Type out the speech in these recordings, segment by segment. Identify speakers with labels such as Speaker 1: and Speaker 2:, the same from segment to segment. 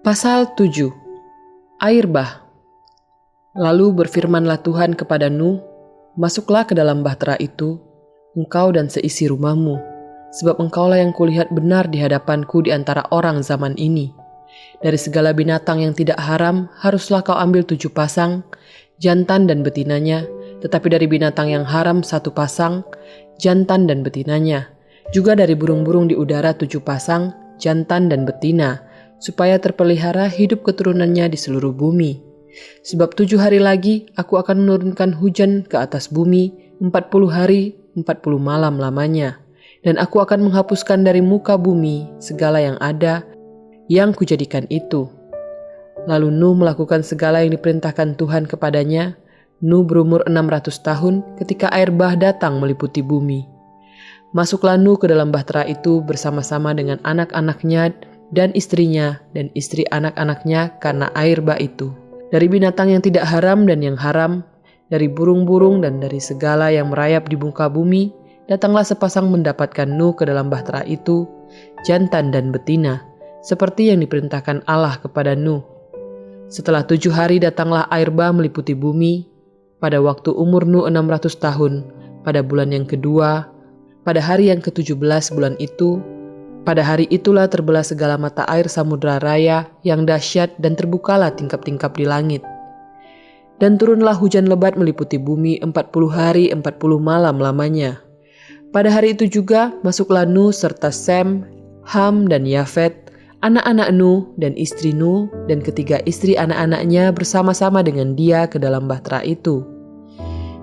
Speaker 1: Pasal 7. Air bah. Lalu berfirmanlah Tuhan kepada Nuh, "Masuklah ke dalam bahtera itu, engkau dan seisi rumahmu, sebab engkaulah yang kulihat benar di hadapanku di antara orang zaman ini. Dari segala binatang yang tidak haram, haruslah kau ambil 7 pasang, jantan dan betinanya, tetapi dari binatang yang haram 1 pasang, jantan dan betinanya. Juga dari burung-burung di udara 7 pasang, jantan dan betina, supaya terpelihara hidup keturunannya di seluruh bumi. Sebab 7 hari lagi aku akan menurunkan hujan ke atas bumi 40 hari 40 malam lamanya. Dan aku akan menghapuskan dari muka bumi segala yang ada yang kujadikan itu." Lalu Nuh melakukan segala yang diperintahkan Tuhan kepadanya. Nuh berumur 600 tahun ketika air bah datang meliputi bumi. Masuklah Nuh ke dalam bahtera itu bersama-sama dengan anak-anaknya dan istrinya dan istri anak-anaknya karena air bah itu. Dari binatang yang tidak haram dan yang haram, dari burung-burung dan dari segala yang merayap di muka bumi, datanglah sepasang mendapatkan Nuh ke dalam bahtera itu, jantan dan betina, seperti yang diperintahkan Allah kepada Nuh. Setelah 7 hari datanglah air bah meliputi bumi, pada waktu umur Nuh 600 tahun, pada bulan yang kedua, pada hari yang ke-17 bulan itu. Pada hari itulah terbelah segala mata air samudra raya yang dahsyat dan terbukalah tingkap-tingkap di langit. Dan turunlah hujan lebat meliputi bumi 40 hari 40 malam lamanya. Pada hari itu juga masuklah Nuh serta Sem, Ham dan Yafet, anak-anak Nuh dan istri Nuh dan ketiga istri anak-anaknya bersama-sama dengan dia ke dalam bahtera itu.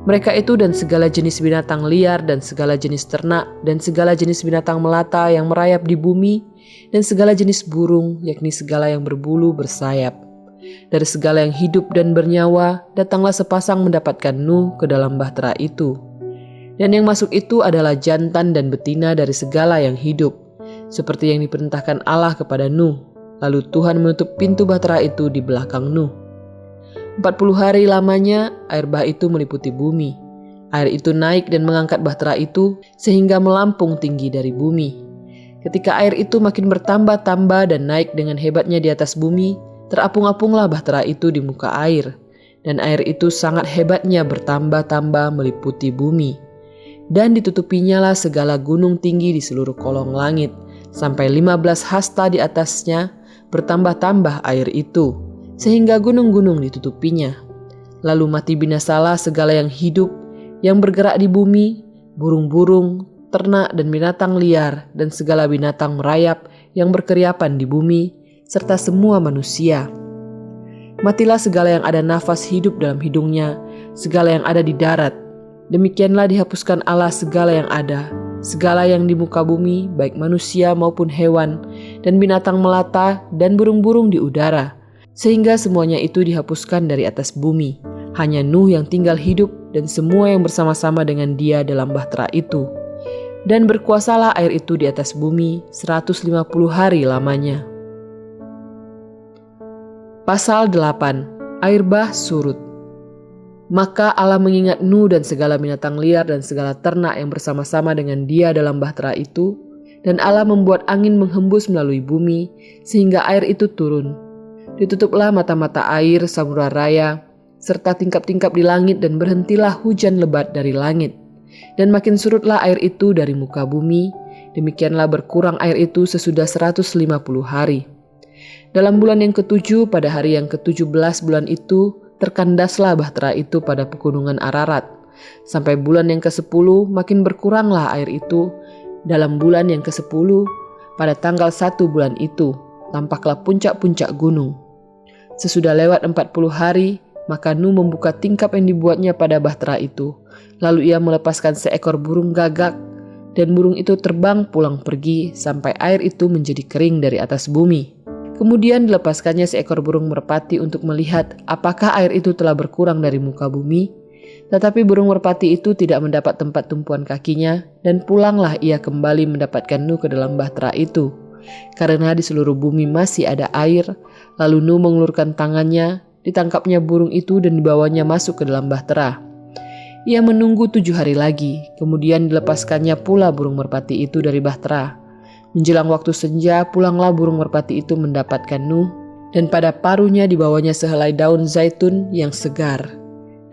Speaker 1: Mereka itu dan segala jenis binatang liar dan segala jenis ternak dan segala jenis binatang melata yang merayap di bumi dan segala jenis burung, yakni segala yang berbulu bersayap. Dari segala yang hidup dan bernyawa datanglah sepasang mendapatkan Nuh ke dalam bahtera itu. Dan yang masuk itu adalah jantan dan betina dari segala yang hidup, seperti yang diperintahkan Allah kepada Nuh. Lalu Tuhan menutup pintu bahtera itu di belakang Nuh. 40 hari lamanya air bah itu meliputi bumi. Air itu naik dan mengangkat bahtera itu sehingga melampung tinggi dari bumi. Ketika air itu makin bertambah-tambah dan naik dengan hebatnya di atas bumi, terapung-apunglah bahtera itu di muka air. Dan air itu sangat hebatnya bertambah-tambah meliputi bumi. Dan ditutupinya lah segala gunung tinggi di seluruh kolong langit, sampai 15 hasta di atasnya bertambah-tambah air itu, sehingga gunung-gunung ditutupinya. Lalu mati binasalah segala yang hidup, yang bergerak di bumi, burung-burung, ternak dan binatang liar, dan segala binatang merayap yang berkeriapan di bumi, serta semua manusia. Matilah segala yang ada nafas hidup dalam hidungnya, segala yang ada di darat. Demikianlah dihapuskan Allah segala yang ada, segala yang di muka bumi, baik manusia maupun hewan, dan binatang melata dan burung-burung di udara, sehingga semuanya itu dihapuskan dari atas bumi. Hanya Nuh yang tinggal hidup dan semua yang bersama-sama dengan dia dalam bahtera itu. Dan berkuasalah air itu di atas bumi 150 hari lamanya. Pasal 8. Air bah surut. Maka Allah mengingat Nuh dan segala binatang liar dan segala ternak yang bersama-sama dengan dia dalam bahtera itu, dan Allah membuat angin menghembus melalui bumi sehingga air itu turun. Ditutuplah mata-mata air samudra raya serta tingkap-tingkap di langit dan berhentilah hujan lebat dari langit. Dan makin surutlah air itu dari muka bumi, demikianlah berkurang air itu sesudah 150 hari. Dalam bulan yang ke-7 pada hari yang ke-17 bulan itu terkandaslah bahtera itu pada pegunungan Ararat. Sampai bulan yang ke-10 makin berkuranglah air itu. Dalam bulan yang ke-10 pada tanggal 1 bulan itu tampaklah puncak-puncak gunung. Sesudah lewat 40 hari, maka Nuh membuka tingkap yang dibuatnya pada bahtera itu. Lalu ia melepaskan seekor burung gagak, dan burung itu terbang pulang pergi sampai air itu menjadi kering dari atas bumi. Kemudian dilepaskannya seekor burung merpati untuk melihat apakah air itu telah berkurang dari muka bumi. Tetapi burung merpati itu tidak mendapat tempat tumpuan kakinya, dan pulanglah ia kembali mendapatkan Nuh ke dalam bahtera itu. Karena di seluruh bumi masih ada air, lalu Nuh mengulurkan tangannya, ditangkapnya burung itu dan dibawanya masuk ke dalam bahtera. Ia menunggu 7 hari lagi, kemudian dilepaskannya pula burung merpati itu dari bahtera. Menjelang waktu senja, pulanglah burung merpati itu mendapatkan Nuh, dan pada paruhnya dibawanya sehelai daun zaitun yang segar.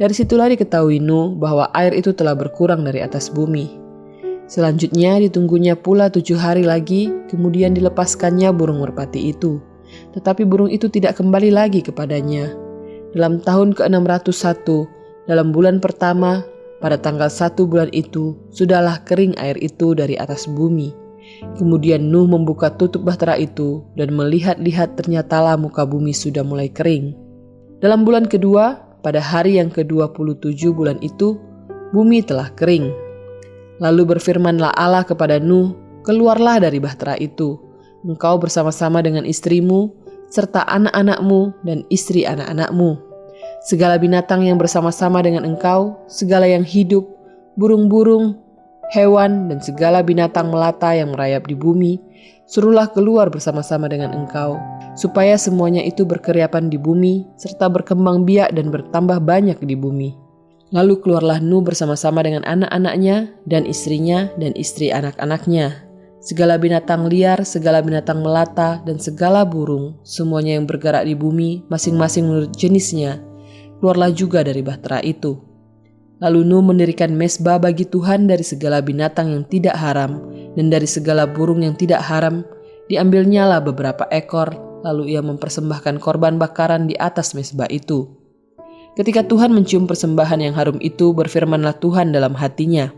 Speaker 1: Dari situlah diketahui Nuh bahwa air itu telah berkurang dari atas bumi. Selanjutnya ditunggunya pula 7 hari lagi, kemudian dilepaskannya burung merpati itu. Tetapi burung itu tidak kembali lagi kepadanya. Dalam tahun ke-601, dalam bulan pertama, pada tanggal 1 bulan itu, sudahlah kering air itu dari atas bumi. Kemudian Nuh membuka tutup bahtera itu dan melihat-lihat ternyatalah muka bumi sudah mulai kering. Dalam bulan kedua, pada hari yang ke-27 bulan itu, bumi telah kering. Lalu berfirmanlah Allah kepada Nuh, "Keluarlah dari bahtera itu, engkau bersama-sama dengan istrimu, serta anak-anakmu dan istri anak-anakmu. Segala binatang yang bersama-sama dengan engkau, segala yang hidup, burung-burung, hewan, dan segala binatang melata yang merayap di bumi, suruhlah keluar bersama-sama dengan engkau, supaya semuanya itu berkeriapan di bumi, serta berkembang biak dan bertambah banyak di bumi." Lalu keluarlah Nuh bersama-sama dengan anak-anaknya dan istrinya dan istri anak-anaknya. Segala binatang liar, segala binatang melata, dan segala burung, semuanya yang bergerak di bumi, masing-masing menurut jenisnya, keluarlah juga dari bahtera itu. Lalu Nuh mendirikan mezbah bagi Tuhan dari segala binatang yang tidak haram, dan dari segala burung yang tidak haram, diambilnyalah beberapa ekor, lalu ia mempersembahkan korban bakaran di atas mezbah itu. Ketika Tuhan mencium persembahan yang harum itu, berfirmanlah Tuhan dalam hatinya,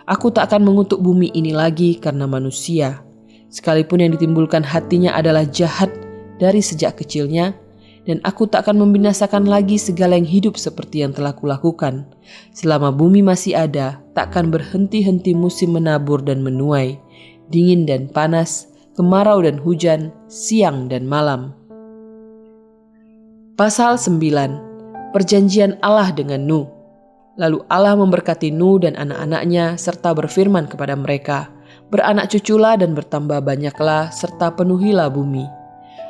Speaker 1: "Aku tak akan mengutuk bumi ini lagi karena manusia, sekalipun yang ditimbulkan hatinya adalah jahat dari sejak kecilnya, dan aku tak akan membinasakan lagi segala yang hidup seperti yang telah kulakukan. Selama bumi masih ada, tak akan berhenti-henti musim menabur dan menuai, dingin dan panas, kemarau dan hujan, siang dan malam." Pasal 9. Perjanjian Allah dengan Nuh. Lalu Allah memberkati Nuh dan anak-anaknya serta berfirman kepada mereka, "Beranak cuculah dan bertambah banyaklah serta penuhilah bumi.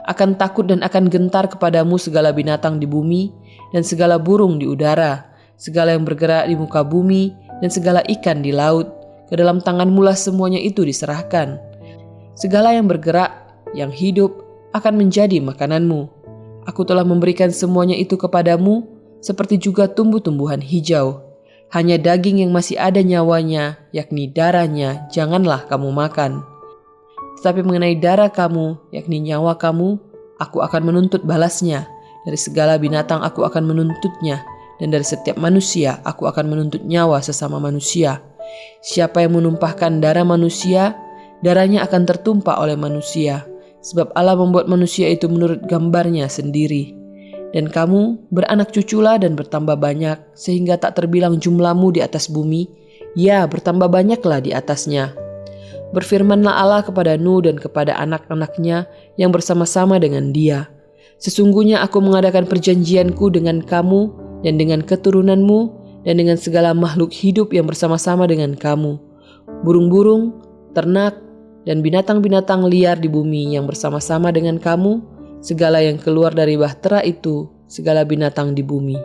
Speaker 1: Akan takut dan akan gentar kepadamu segala binatang di bumi dan segala burung di udara, segala yang bergerak di muka bumi dan segala ikan di laut. Ke dalam tanganmulah semuanya itu diserahkan. Segala yang bergerak, yang hidup akan menjadi makananmu. Aku telah memberikan semuanya itu kepadamu, seperti juga tumbuh-tumbuhan hijau. Hanya daging yang masih ada nyawanya, yakni darahnya, janganlah kamu makan. Tetapi mengenai darah kamu, yakni nyawa kamu, aku akan menuntut balasnya. Dari segala binatang aku akan menuntutnya, dan dari setiap manusia aku akan menuntut nyawa sesama manusia. Siapa yang menumpahkan darah manusia, darahnya akan tertumpah oleh manusia. Sebab Allah membuat manusia itu menurut gambarnya sendiri. Dan kamu beranak cuculah dan bertambah banyak, sehingga tak terbilang jumlahmu di atas bumi, ya bertambah banyaklah di atasnya. Berfirmanlah Allah kepada Nuh dan kepada anak-anaknya yang bersama-sama dengan dia. Sesungguhnya aku mengadakan perjanjianku dengan kamu dan dengan keturunanmu dan dengan segala makhluk hidup yang bersama-sama dengan kamu. Burung-burung, ternak, dan binatang-binatang liar di bumi yang bersama-sama dengan kamu, segala yang keluar dari bahtera itu, segala binatang di bumi.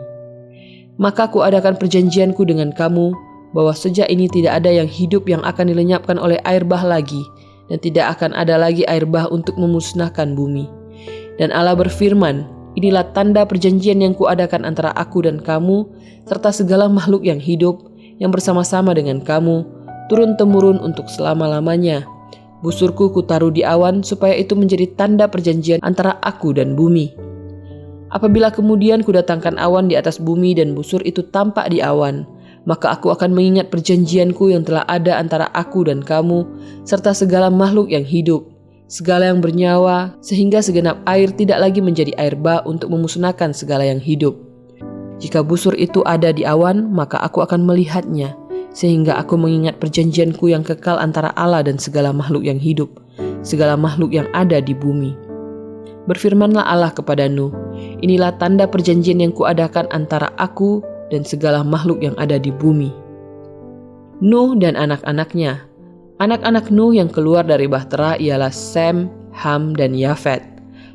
Speaker 1: Maka aku adakan perjanjianku dengan kamu, bahwa sejak ini tidak ada yang hidup yang akan dilenyapkan oleh air bah lagi, dan tidak akan ada lagi air bah untuk memusnahkan bumi. Dan Allah berfirman, inilah tanda perjanjian yang kuadakan antara aku dan kamu, serta segala makhluk yang hidup, yang bersama-sama dengan kamu, turun-temurun untuk selama-lamanya. Busurku kutaruh di awan supaya itu menjadi tanda perjanjian antara aku dan bumi. Apabila kemudian kudatangkan awan di atas bumi dan busur itu tampak di awan, maka aku akan mengingat perjanjianku yang telah ada antara aku dan kamu, serta segala makhluk yang hidup, segala yang bernyawa, sehingga segenap air tidak lagi menjadi air bah untuk memusnahkan segala yang hidup. Jika busur itu ada di awan, maka aku akan melihatnya, sehingga aku mengingat perjanjianku yang kekal antara Allah dan segala makhluk yang hidup, segala makhluk yang ada di bumi. Berfirmanlah Allah kepada Nuh, inilah tanda perjanjian yang kuadakan antara aku dan segala makhluk yang ada di bumi. Nuh dan anak-anaknya. Anak-anak Nuh yang keluar dari bahtera ialah Sem, Ham, dan Yafet.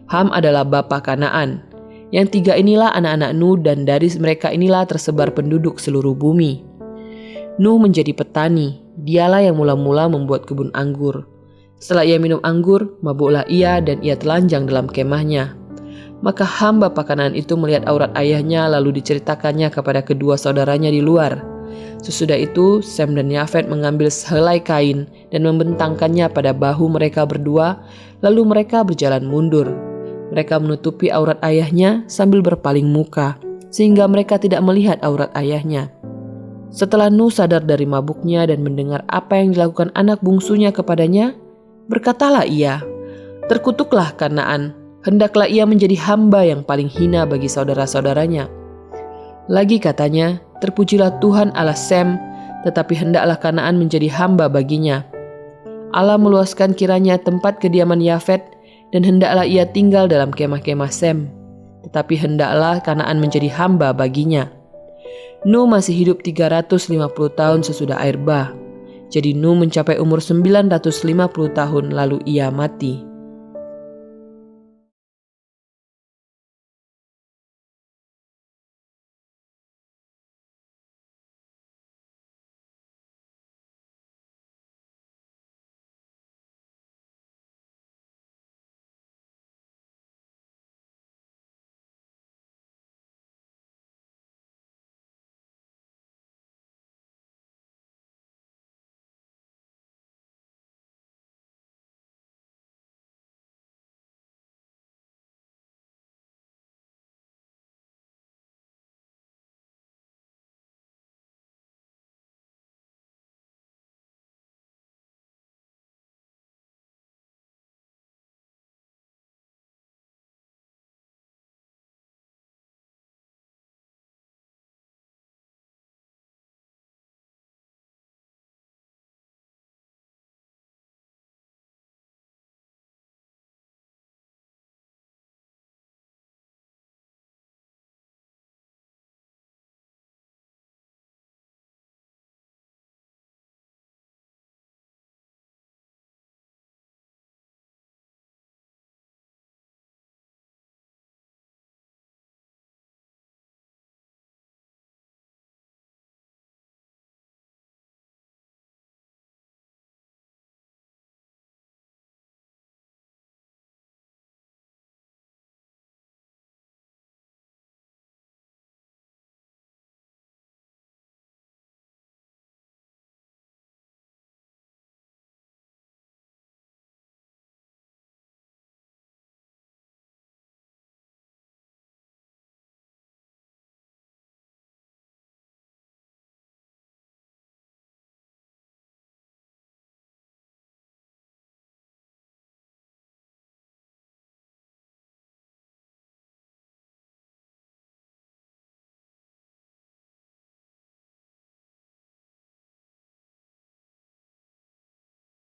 Speaker 1: Ham adalah bapa Kanaan. Yang tiga inilah anak-anak Nuh dan dari mereka inilah tersebar penduduk seluruh bumi. Nuh menjadi petani, dialah yang mula-mula membuat kebun anggur. Setelah ia minum anggur, mabuklah ia dan ia telanjang dalam kemahnya. Maka hamba pakanan itu melihat aurat ayahnya lalu diceritakannya kepada kedua saudaranya di luar. Sesudah itu, Sem dan Yafet mengambil sehelai kain dan membentangkannya pada bahu mereka berdua, lalu mereka berjalan mundur. Mereka menutupi aurat ayahnya sambil berpaling muka, sehingga mereka tidak melihat aurat ayahnya. Setelah Nuh sadar dari mabuknya dan mendengar apa yang dilakukan anak bungsunya kepadanya, berkatalah ia, "Terkutuklah Kanaan, hendaklah ia menjadi hamba yang paling hina bagi saudara-saudaranya." Lagi katanya, "Terpujilah Tuhan Allah Sem, tetapi hendaklah Kanaan menjadi hamba baginya." Allah meluaskan kiranya tempat kediaman Yafet, dan hendaklah ia tinggal dalam kemah-kemah Sem, tetapi hendaklah Kanaan menjadi hamba baginya. Nuh masih hidup 350 tahun sesudah air bah. Jadi Nuh mencapai umur 950 tahun lalu ia mati.